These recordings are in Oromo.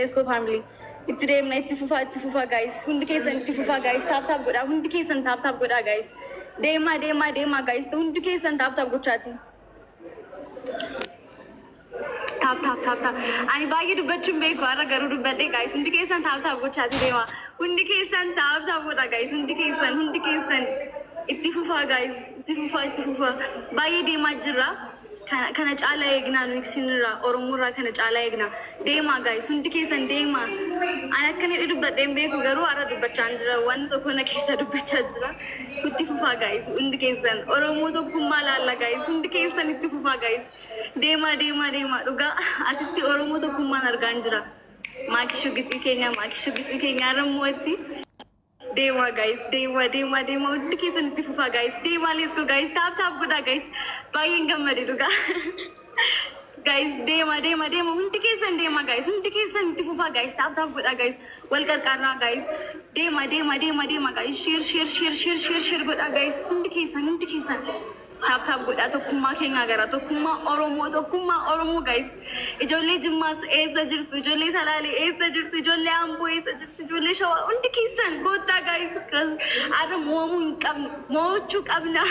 Let's go family. It's today night Tifufa guys. Hundi kesan Tifufa guys. Tap goda. Hundi kesan tap goda guys. Dema guys. Hundi kesan tap gochati. Tap. Ani bagi du bachum be kwara garu du bade guys. Hundi kesan tap gochati dema. Hundi kesan tap goda guys. Hundi kesan. Tifufa guys. Tifufa. Bagi dema jira. Kana chala egna nixinra or mura kana chala egna dema guys hundi kesan dema anakane dubadde beku garu ara dubachanjra wan to kona kesa dubachajra Tifufa guys hundi kesan oromo to kumala alla guys hundi kesan Tifufa guys dema duga asitti oromo to kumman arganjra makishugiti kenya ramoti Dema guys, Dema. Hundi kesan Tifufa guys. Dema, let's go guys. Tap goda guys. Buying gamari duga. Guys, Dema. Hundi kesan Dema guys. Hundi kesan Tifufa guys. Tap goda guys. Welcome karna guys. Dema guys. Share goda guys. Hundi kesan. Tap goda to kuma kenga gara to kuma oromo guys. Ijolle jimmas eza jirtu ijolle salali eza jirtu ijolle ambo eza jirtu ijolle shawa hundi kesan gota guys ara mochu qabna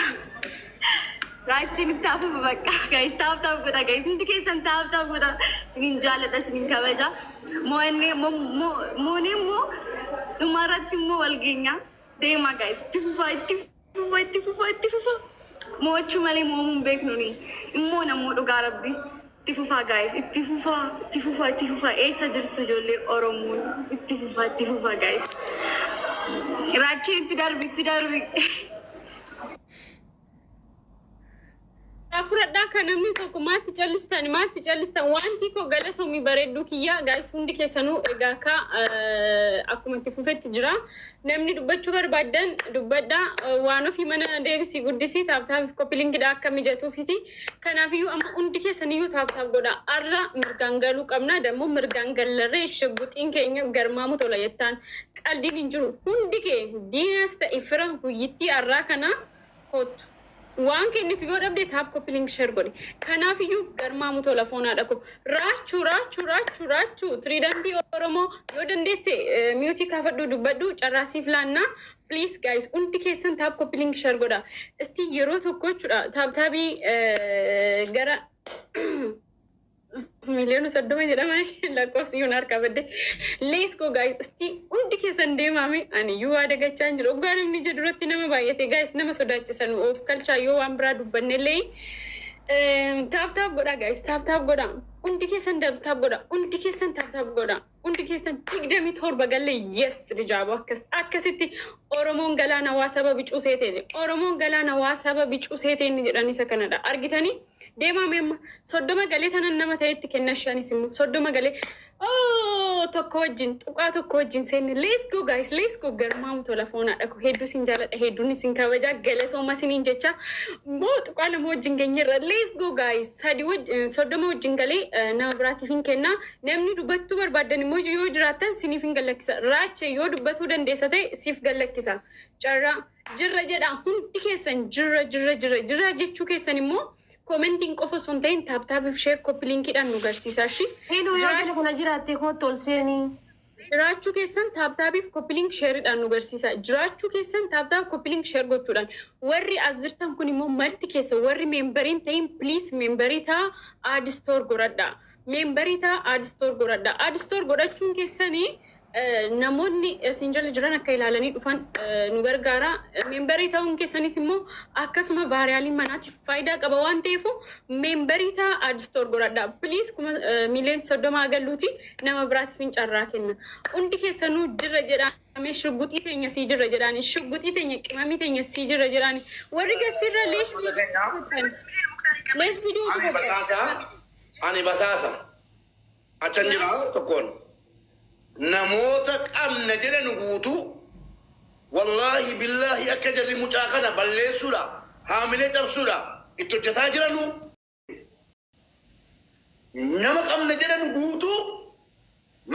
Rachi tap bakka guys tap goda guys hundi kesan tap goda sinin jalada sinin kabaja mo umarati mo walgenya Dema guys Tifufa Mochu mali momum bek nuni. Immo na modu garabbi. Tifufa guys. Tifufa. Esa jirtu jolle oromo. Tifufa guys. Rachi tidarbi. Afurada kanamni tokko maatti callistan wanti ko galato mi bareddu kiyya guys hundi keessanu egaa ka akkuma itti fufetti jira namni dubbachuu barbaadan dubbadha waan ofii mana deebisii guddisii taaptaaf koppiliingidha akka mijatuufiti kanaafiyyuu amma hundi keessaniyyuu taaptaaf godha arra mirgaan galuu qabna dammoo mirgaan gallarree shagguxiin keenya garmaamu tola jettaan qaldiin hin jiru hundi kee diinas ta'e fira guyyittii arraa kana kootu One can if you got update have coupling share body. Kanafi you garma telephone at ako rachu 3 dandi oromo yodan they say music have do badu charasi flana please guys unti kesan tab coupling share goda esti yero to coach tab tabi gara million saddo me jira mai la kosi unar kabade let's go guys sti unti kesan de mami ani you are daga change roganim ni jedurati nama bayete guys nama sodachisan of culture yo ambra dubanne lay tap goda guys tap goda unti kesan dab tap goda unti kesan tap goda unti kesan tigdami tor bagalle yes rijabo akasiti oromon galana wasaba bicu sete oromon galana wasaba bicu sete ni jedani sakanada argitani Dema memma soddoma galee tanan nama ta'etti kennashani simu soddoma galee tokko wajjin seenni let's go guys let's go garmaamu telefoona dhako hedduu sin jaaladha hedduun isin kabaja galatooma siniin jecha moo tuqaa nama wajjin geenyerra let's go guys soddoma wajjin galee nama biraatiif hin kenna namni dubbattuu barbaadan immoo yoo jiraatan siniif hin gallakkisa raache yoo dubbatuu dandeessa ta'e siif gallakkisa carraa jirra jedha hundi keessan jirra jechuu keessan immoo commenting qofa sontain tap share copy link idhan nu garsiisashi Hello yaadala kuna jiraate ko tolseeni jiraachuu keessan tap copy link share idhan nu garsiisa jiraachuu keessan tap copy link share gochuudhaan warri azirtan kun immoo marti keessa warri memberin ta'in please memberita add store goradha memberita add store godhachuun keessanii namoonni sinjala jiran akka ilaalanii dhufan nu gargaara memberii ta'uun keessanis immoo akkasuma vaariyaalii manaatiif faayidaa qaba waan ta'eef memberii ta'a add store godhadha please kuma miliyoon 30 agalluuti nama biraatiif hin carraa kenna hundi keessanuu jirra jedhaame shugguxii teenya sii jirra jedhaani shugguxii teenya qimamii teenya sii jirra jedhaani warri gasirra lees ani basaasa achan jira tokkoon namoota qabna jedhan guutu wallahi billahi akka jarri mucaa kana balleessuudha haamilee cabsuudha itti hojjetaa jiranu nama qabna jedhan guutu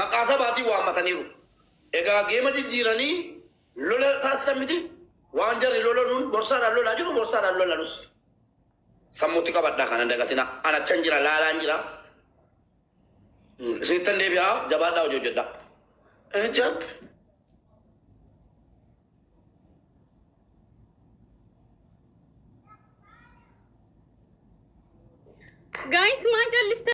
maqaa sabaatii waammataniiru egaa geema jijjiiranii lola taasisan miti waan jarri lolanuun borsaadhaan lolaa jiru borsaadhaan lolanus sammuutti qabadhaa kana dagatina ana achan jira laalaan jira Siitan deebi'aa jabaadhaa hojii hojjedha. Ejab. ጋይስ ማጨልስተ